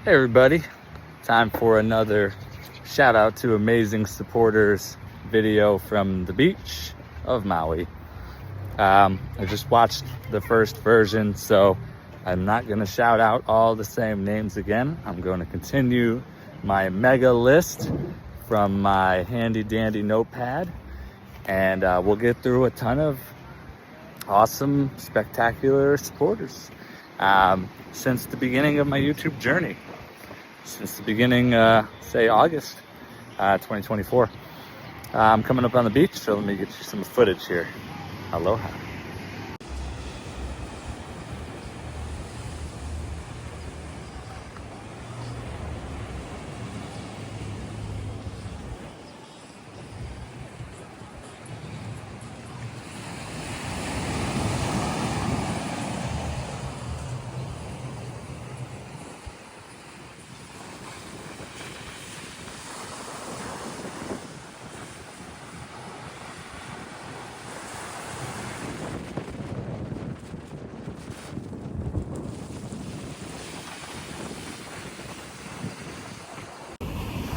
Hey everybody, time for another shout out to amazing supporters video from the beach of Maui. I just watched the first version, so I'm not going to shout out all the same names again. I'm going to continue my mega list from my handy dandy notepad, and we'll get through a ton of awesome, spectacular supporters since the beginning of my YouTube journey. Since the beginning, say August 2024. I'm coming up on the beach, so let me get you some footage here. Aloha.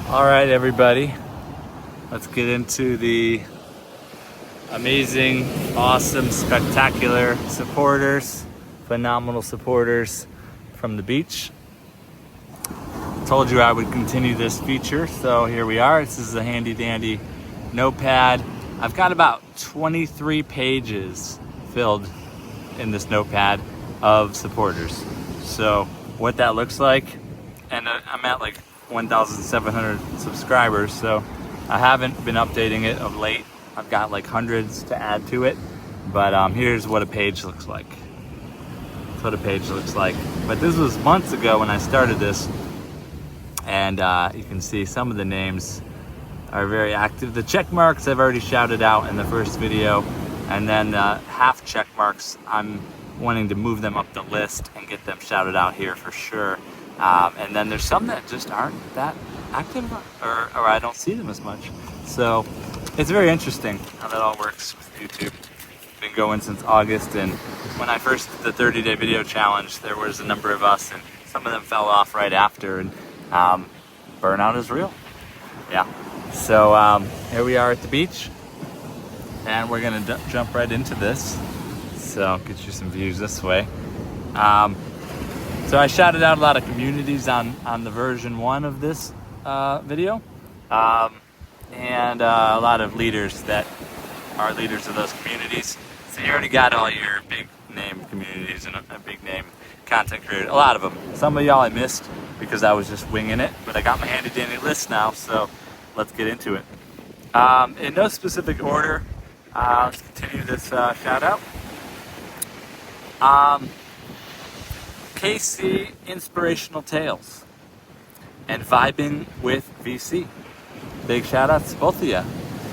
All right, everybody, let's get into the amazing, awesome, spectacular supporters, phenomenal supporters from the beach. Told you I would continue this feature, so here we are. This is a handy dandy notepad. I've got about 23 pages filled in this notepad of supporters. So what that looks like, and I'm at like 1,700 subscribers, so I haven't been updating it of late. I've got like hundreds to add to it, but here's what a page looks like. That's what a page looks like. But this was months ago when I started this, and you can see some of the names are very active. The check marks I've already shouted out in the first video, and then half check marks, I'm wanting to move them up the list and get them shouted out here for sure. And then there's some that just aren't that active, or I don't see them as much. So it's very interesting how that all works with YouTube. Been going since August, and when I first did the 30-day video challenge, there was a number of us, and some of them fell off right after, and burnout is real. Yeah. So here we are at the beach, and we're gonna jump right into this. So I'll get you some views this way. So I shouted out a lot of communities on the version 1 of this video, and a lot of leaders that are leaders of those communities. So you already got all your big name communities and a big name content creator, a lot of them. Some of y'all I missed because I was just winging it, but I got my handy dandy list now, so let's get into it. In no specific order, let's continue this shout out. KC Inspirational Tales and Vibing with VC. Big shout outs to both of you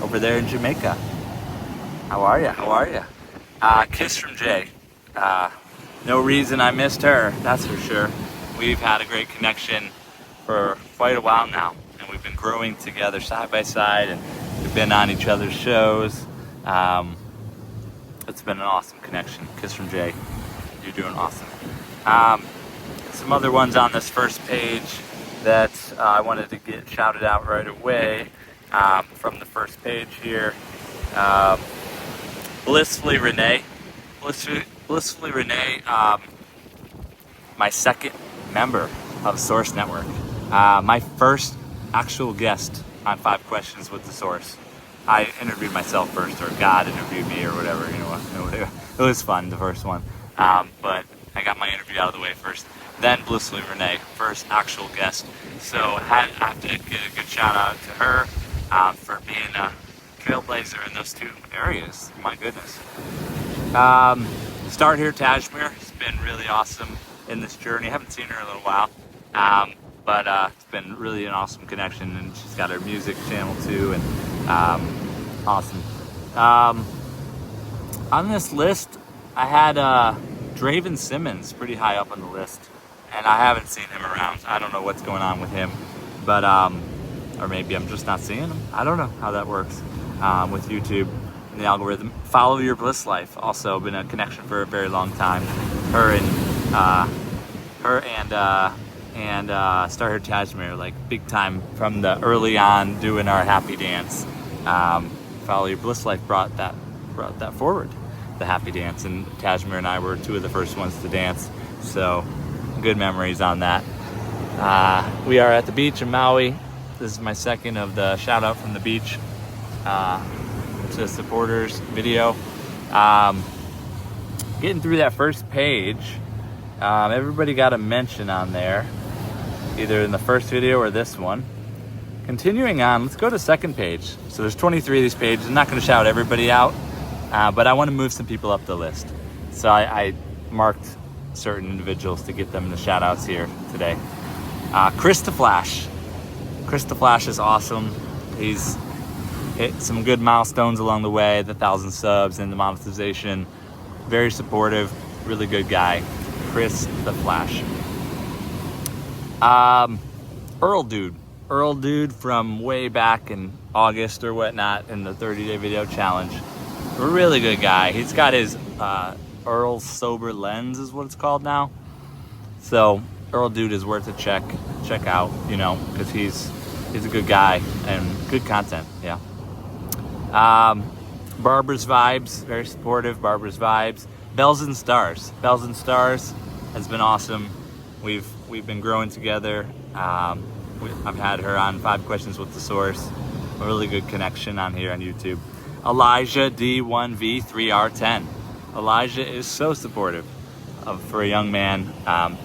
over there in Jamaica. How are ya? How are ya? Kiss from Jay. No reason I missed her, that's for sure. We've had a great connection for quite a while now, and we've been growing together side by side, and we've been on each other's shows. It's been an awesome connection. Kiss from Jay. You're doing awesome. Some other ones on this first page that I wanted to get shouted out right away from the first page here. Blissfully Renee. Blissfully Renee, my second member of Source Network. My first actual guest on 5 Questions with the Source. I interviewed myself first, or God interviewed me, or whatever. You know, it was fun, the first one. But I got my interview out of the way first. Then Blissfully Renee, first actual guest. So I have to get a good shout out to her for being a trailblazer in those 2 areas. My goodness. Start here, Tajmir. It's been really awesome in this journey. I haven't seen her in a little while, but it's been really an awesome connection, and she's got her music channel too, and awesome. On this list, I had Draven Simmons pretty high up on the list, and I haven't seen him around. I don't know what's going on with him, but or maybe I'm just not seeing him. I don't know how that works with YouTube and the algorithm. Follow Your Bliss Life, also been a connection for a very long time. Her and and started Tajmir like big time from the early on doing our happy dance. Follow Your Bliss Life brought that forward, the happy dance, and Tajmir and I were two of the first ones to dance. So good memories on that. We are at the beach in Maui. This is my second of the shout out from the beach to supporters video. Getting through that first page, everybody got a mention on there, either in the first video or this one. Continuing on, let's go to the second page. So there's 23 of these pages. I'm not going to shout everybody out, but I want to move some people up the list. So I marked certain individuals to get them in the shout outs here today. Chris the Flash. Chris the Flash is awesome. He's hit some good milestones along the way, the 1,000 subs and the monetization. Very supportive, really good guy. Chris the Flash. Earl Dude from way back in August or whatnot in the 30-day video challenge. A really good guy. He's got his Earl Sober Lens is what it's called now. So Earl Dude is worth a check out, you know, because he's a good guy and good content. Yeah. Barbara's Vibes, very supportive. Barbara's Vibes. Bells and Stars has been awesome. We've been growing together. I've had her on 5 Questions with the Source. A really good connection on here on YouTube. Elijah D1V3R10. Elijah is so supportive for a young man.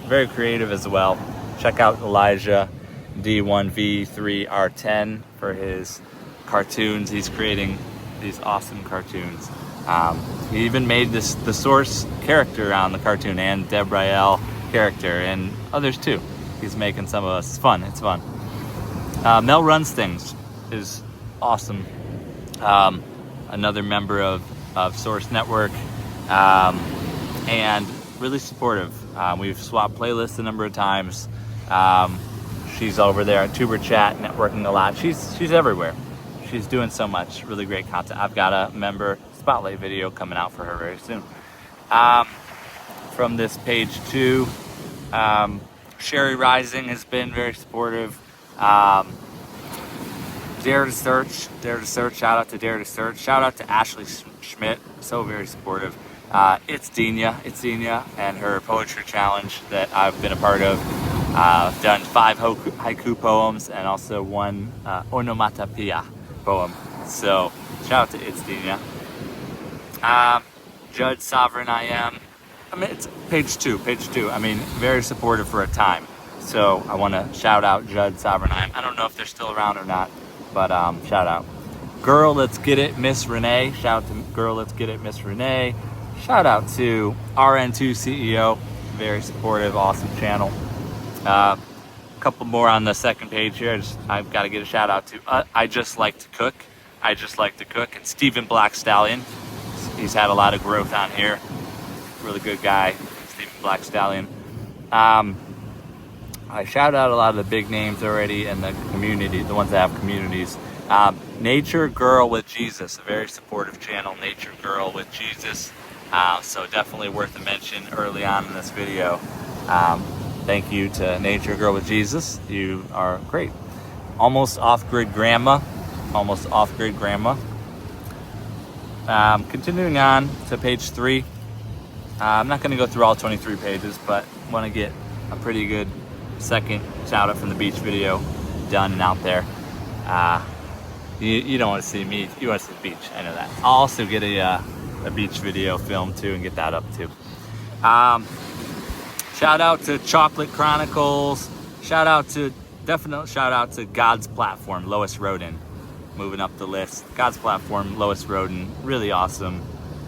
Very creative as well. Check out Elijah D1V3R10 for his cartoons. He's creating these awesome cartoons. He even made the Source character on the cartoon and Deb Rael character and others too. He's making some of us. It's fun. Mel Runs Things is awesome. Another member of Source Network, and really supportive. We've swapped playlists a number of times. She's over there at Tuber Chat, networking a lot. She's everywhere. She's doing so much really great content. I've got a member spotlight video coming out for her very soon. From this page 2, Sherry Rising has been very supportive. Dare to Search, shout out to Dare to Search. Shout out to Ashley Schmidt, so very supportive. It's Dina and her poetry challenge that I've been a part of. I've done 5 haiku poems and also 1 onomatopoeia poem. So shout out to It's Dina. Judge Sovereign I Am. I mean, it's page 2. I mean, very supportive for a time. So I want to shout out Judge Sovereign I Am. I don't know if they're still around or not, but shout out. Girl, Let's Get It, Miss Renee. Shout out to Girl, Let's Get It, Miss Renee. Shout out to RN2 CEO. Very supportive, awesome channel. A couple more on the second page here. I've got to get a shout out to I Just Like to Cook. And Stephen Black Stallion. He's had a lot of growth on here. Really good guy, Stephen Black Stallion. I shout out a lot of the big names already in the community, the ones that have communities. Nature Girl with Jesus, a very supportive channel, Nature Girl with Jesus. So definitely worth a mention early on in this video. Thank you to Nature Girl with Jesus. You are great. Almost Off-Grid Grandma. Continuing on to page 3. I'm not going to go through all 23 pages, but want to get a pretty good second shout out from the beach video done and out there. You don't want to see me, you want to see the beach. I know that. I'll also get a beach video filmed too and get that up too. Shout out to Chocolate Chronicles. Definite shout out to God's Platform, Lois Roden. Moving up the list. God's Platform, Lois Roden, really awesome.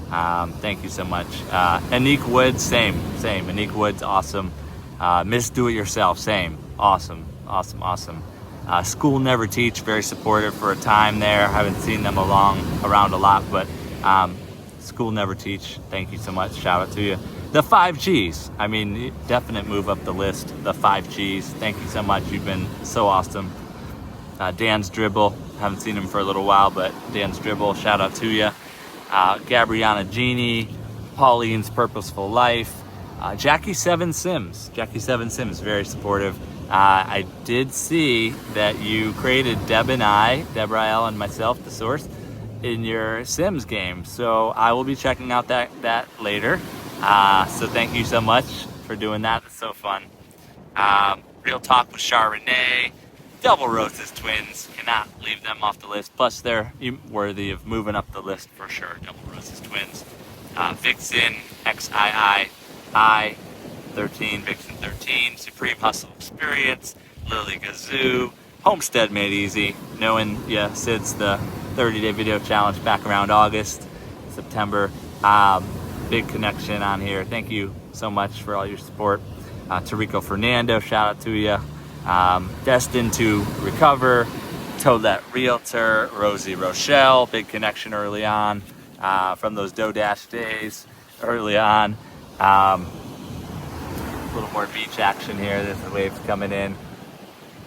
Thank you so much. Anique Woods, same. Anique Woods, awesome. Miss Do It Yourself, same. Awesome. School Never Teach, very supportive for a time there. Haven't seen them around a lot, but School Never Teach, thank you so much. Shout out to you. The 5Gs, I mean, definite move up the list. The 5Gs, thank you so much. You've been so awesome. Dan's Dribble, haven't seen him for a little while, but Dan's Dribble, shout out to you. Gabriana Genie, Pauline's Purposeful Life, Jackie 7 Sims, very supportive. I did see that you created Deborah L and myself, the source, in your Sims game. So I will be checking out that later. So thank you so much for doing that. It's so fun. Real talk with Char, Renee, Double Roses twins. Cannot leave them off the list. Plus they're worthy of moving up the list for sure. Double Roses twins. Vixen, XII, 13, Vixen 13, Supreme Hustle Experience, Lily Gazoo, Homestead Made Easy, knowing Sid's the 30-day video challenge back around August, September. Big connection on here. Thank you so much for all your support. Tarico Fernando, shout out to you. Destined to Recover, Toadlet Realtor, Rosie Rochelle, big connection early on from those DoDash days early on. A little more beach action here. There's the waves coming in.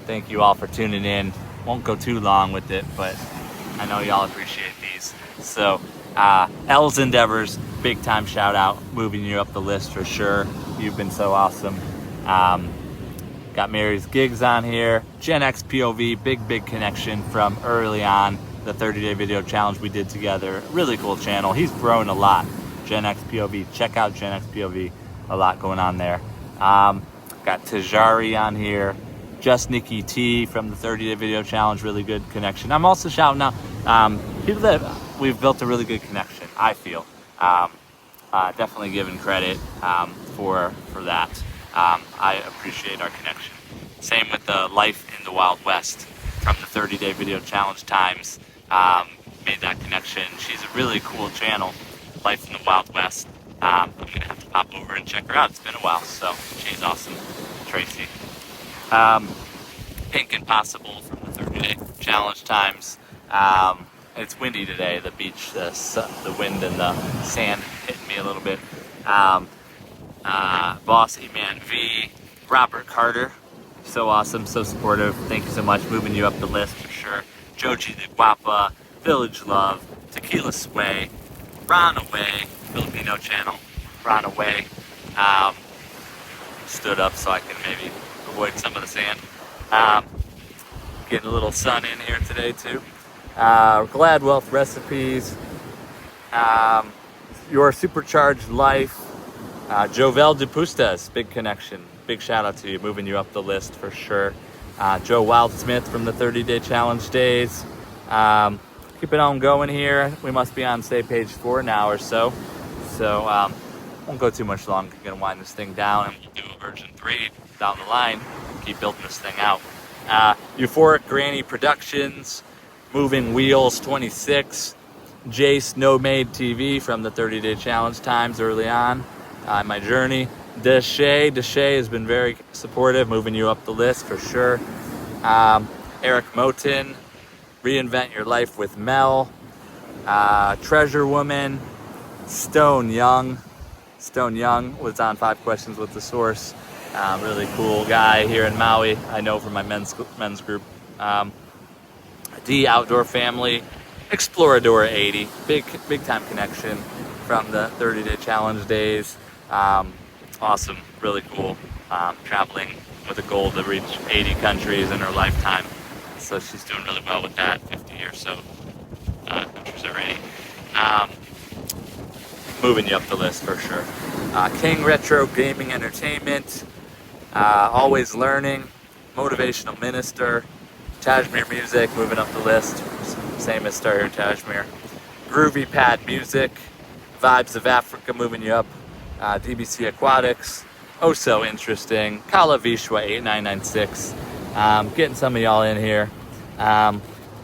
Thank you all for tuning in. Won't go too long with it, but I know y'all appreciate these. So L's Endeavors, big time shout out, moving you up the list for sure. You've been so awesome. Got Mary's Gigs on here. Gen X POV, big connection from early on. The 30-day video challenge we did together. Really cool channel. He's grown a lot. Gen X POV, check out Gen X POV. A lot going on there. Got Tyjari on here. Just Nicky T from the 30-day video challenge, really good connection. I'm also shouting out people that we've built a really good connection, I feel. Definitely giving credit for that. I appreciate our connection. Same with the Life in the Wild West from the 30-day video challenge times. Made that connection. She's a really cool channel, Life in the Wild West. I'm gonna have to pop over and check her out. It's been a while, so she's awesome. Tracy. Pink Impossible from the 30-day challenge times. It's windy today. The beach, the wind and the sand hitting me a little bit. Bossemantv, Robert Carter, so awesome, so supportive. Thank you so much. Moving you up the list for sure. Joji the Guapa, Village Love, Tequila Sway, Runaway, Filipino channel, Runaway. Stood up so I can maybe avoid some of the sand. Getting a little sun in here today too. Glad Wealth Recipes, Your Supercharged Life, Jovel DePustas, big connection. Big shout out to you, moving you up the list for sure. Joe Wildsmith from the 30-day challenge days. Keep it on going here. We must be on, say, page 4 now or so. So won't go too much longer. Gonna wind this thing down and we'll do a version 3 down the line. Keep building this thing out. EuphoricGrannyProductions, Moving Wheels 26, Jace No Made TV from the 30-day challenge times early on. My journey. desz'e has been very supportive, moving you up the list for sure. Eric Moten, Reinvent Your Life with Mel, Treasurewoman, Stone Young was on 5 Questions with the Source. Really cool guy here in Maui. I know from my men's group. D Outdoor Family, Explorador 80, big time connection from the 30-day challenge days. Awesome, really cool. Traveling with a goal to reach 80 countries in her lifetime. So she's doing really well with that, 50 or so countries already. Moving you up the list for sure. King Retro Gaming Entertainment, Always Learning, Motivational Minister, Tajmir Music, moving up the list. Same as Starter Tajmir. Groovy Pad Music, Vibes of Africa, moving you up. DBC Aquatics, oh so interesting. Kala Vishwa 8996. Getting some of y'all in here. Now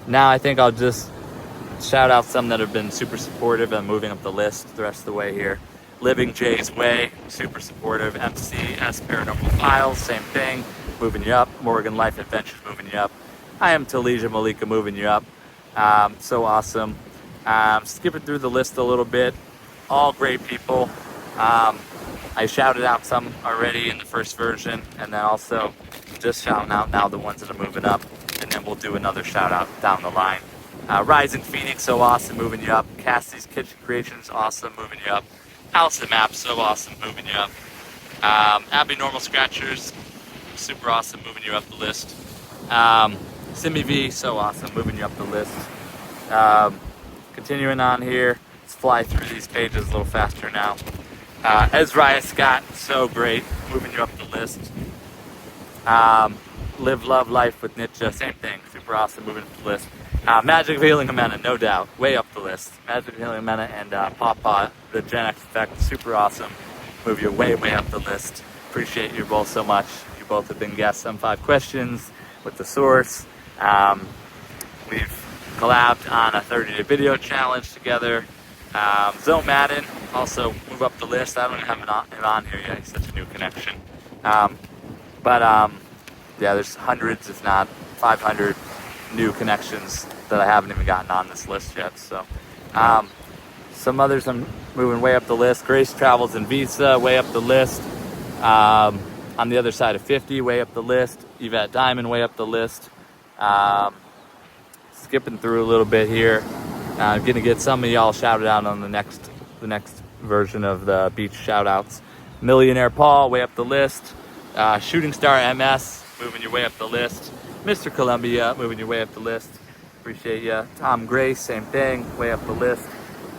I think I'll just shout out some that have been super supportive and moving up the list the rest of the way here. Living Jay's Way, super supportive. MCS Paranormal Files, same thing, moving you up. Morgan Life Adventures, moving you up. I am Talija Malika, moving you up. So awesome. Skipping through the list a little bit. All great people. I shouted out some already in the first version, and then also just shouting out now the ones that are moving up, and then we'll do another shout out down the line. Rising Phoenix, so awesome, moving you up. Cassie's Kitchen Creations, awesome, moving you up. Allison Maps, so awesome, moving you up. Abbynormalscratchers, super awesome, moving you up the list. Simi V, so awesome, moving you up the list. Continuing on here, let's fly through these pages a little faster now. Ezriyahscott, so great, moving you up the list. Live, Love, Life with Nityah, same thing, super awesome, moving up the list. Magic of Healing Ximena, no doubt, way up the list. Magic of Healing Ximena and Papa, the Gen X Effect, super awesome, move you way up the list. Appreciate you both so much. You both have been guests on 5 Questions with the source. We've collabed on a 30-day video challenge together. Zone Madden, also move up the list. I don't have him on here yet, he's such a new connection. Yeah, there's hundreds, if not 500 new connections that I haven't even gotten on this list yet. So some others I'm moving way up the list. Grace Travels and Visa, way up the list. On the other side of 50, way up the list. Yvette Diamond, way up the list. Skipping through a little bit here. Gonna get some of y'all shouted out on the next version of the beach shoutouts. Millionaire Paul, way up the list. Shooting Star MS, moving your way up the list. Mr. Columbia, moving your way up the list. Appreciate ya. Tom Grace, same thing, way up the list.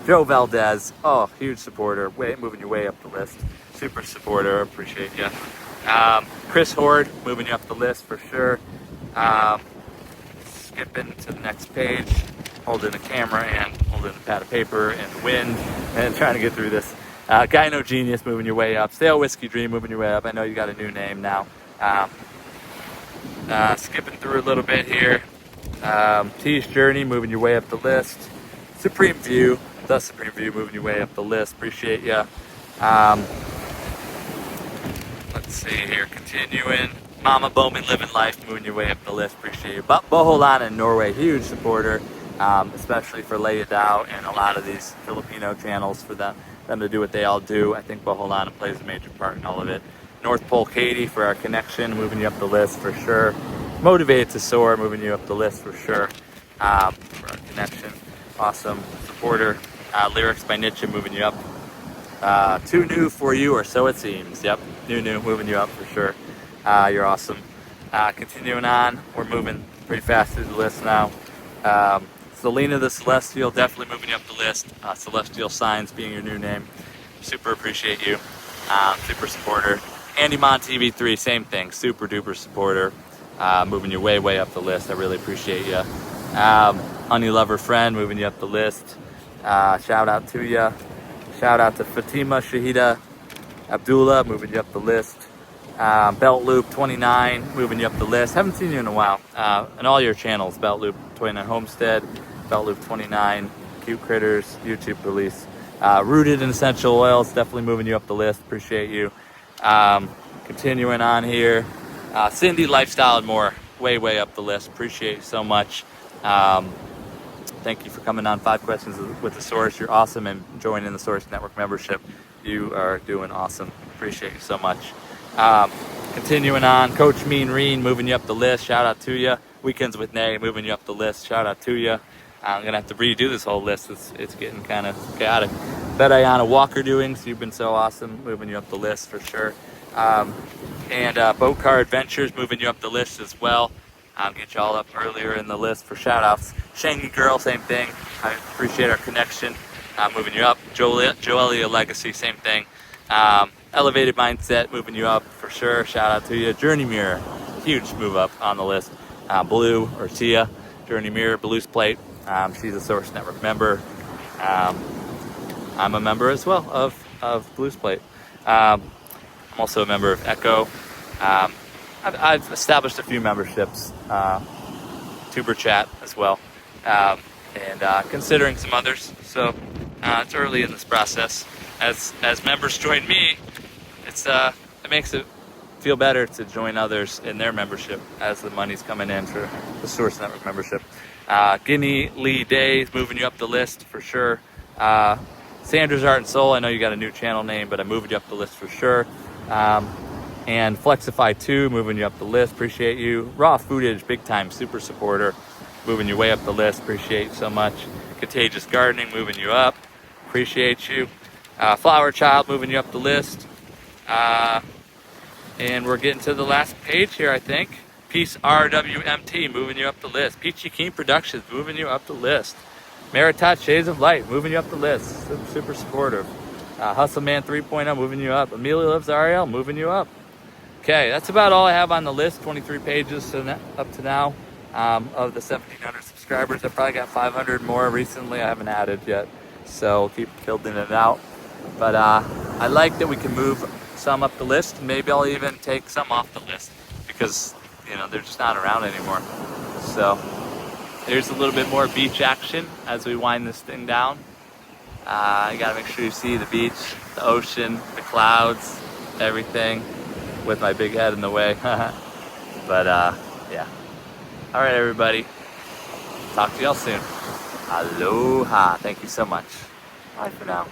Joe Valdez, oh, huge supporter, moving your way up the list. Super supporter, appreciate ya. Chris Horde, moving you up the list for sure. Skipping to the next page, holding the camera and holding a pad of paper in the wind and trying to get through this. Gyno Genius, moving your way up. Sailwhiskeydream, moving your way up. I know you got a new name now. Skipping through a little bit here. T's Journey, moving your way up the list. Supreme View, the Supreme View, moving your way up the list. Appreciate ya. Let's see here, continuing. Mama Bowman, Living Life, moving your way up the list. Appreciate you. Boholana in Norway, huge supporter, especially for Lay It Out and a lot of these Filipino channels for them to do what they all do. I think Boholana plays a major part in all of it. North Pole Katie for our connection, moving you up the list for sure. Motivated to Soar, moving you up the list for sure. For our connection, awesome supporter. Lyrics by Nityah, moving you up. Too new for you, or so it seems. Yep, new, moving you up for sure. You're awesome. Continuing on, we're moving pretty fast through the list now. Selena the Celestial, definitely moving you up the list. Celestial Signs being your new name. Super appreciate you. Super supporter. Andy Mon TV3, same thing. Super duper supporter. Moving you way up the list. I really appreciate you. honeyloverfriend, moving you up the list. Shout out to you. Shout out to Fatima Shahida Abdullah, moving you up the list. Belt Loop 29, moving you up the list. Haven't seen you in a while. And all your channels, Belt Loop 29 Homestead, Belt Loop 29, Cute Critters, YouTubepolice. Rooted in Essential Oils, definitely moving you up the list. Appreciate you. Continuing on here. Cindy Lifestyle and More, way up the list. Appreciate you so much. Thank you for coming on 5 Questions with the Source. You're awesome, and joining the Source Network membership. You are doing awesome. Appreciate you so much. Continuing on, Coach Mean Reen, moving you up the list. Shout out to you. Weekends with Nay, moving you up the list. Shout out to you. I'm gonna have to redo this whole list. It's getting kind of chaotic. Bet Ayana Walker Doings, you've been so awesome, moving you up the list for sure. And BoatCaradventures, moving you up the list as well. I'll get you all up earlier in the list for shout outs. Shangy Girl, same thing. I appreciate our connection. Moving you up. Joelia Legacy, same thing. Elevated Mindset, moving you up for sure. Shout out to you. Journey Mirror, huge move up on the list. Blue or Tia, Journey Mirror, Blues Plate. She's a Source Network member. I'm a member as well of Blues Plate. I'm also a member of Echo. I've established a few memberships, Tuber Chat as well, and considering some others. So it's early in this process. As members join me, it makes it feel better to join others in their membership as the money's coming in for the Source Network membership. Guinea Lee Days, moving you up the list for sure. Sandra's Art and Soul, I know you got a new channel name, but I'm moving you up the list for sure. And Flexify 2, moving you up the list, appreciate you. Raw Foodage, big time, super supporter, moving you way up the list, appreciate you so much. Contagious Gardening, moving you up, appreciate you. Flower Child, moving you up the list. And we're getting to the last page here, I think. Peace RWMT, moving you up the list. Peachy Keen Productions, moving you up the list. Meritat Shades of Light, moving you up the list. Super supportive. Hustle Man 3.0, moving you up. Amelia Loves RL, moving you up. Okay, that's about all I have on the list. 23 pages up to now. Of the 1,700 subscribers, I probably got 500 more recently. I haven't added yet, so we'll keep building it out. But I like that we can move some up the list. Maybe I'll even take some off the list because, you know, they're just not around anymore. So here's a little bit more beach action as we wind this thing down. You gotta make sure you see the beach, the ocean, the clouds, everything, with my big head in the way. But yeah. All right, everybody. Talk to y'all soon. Aloha. Thank you so much. Bye for now.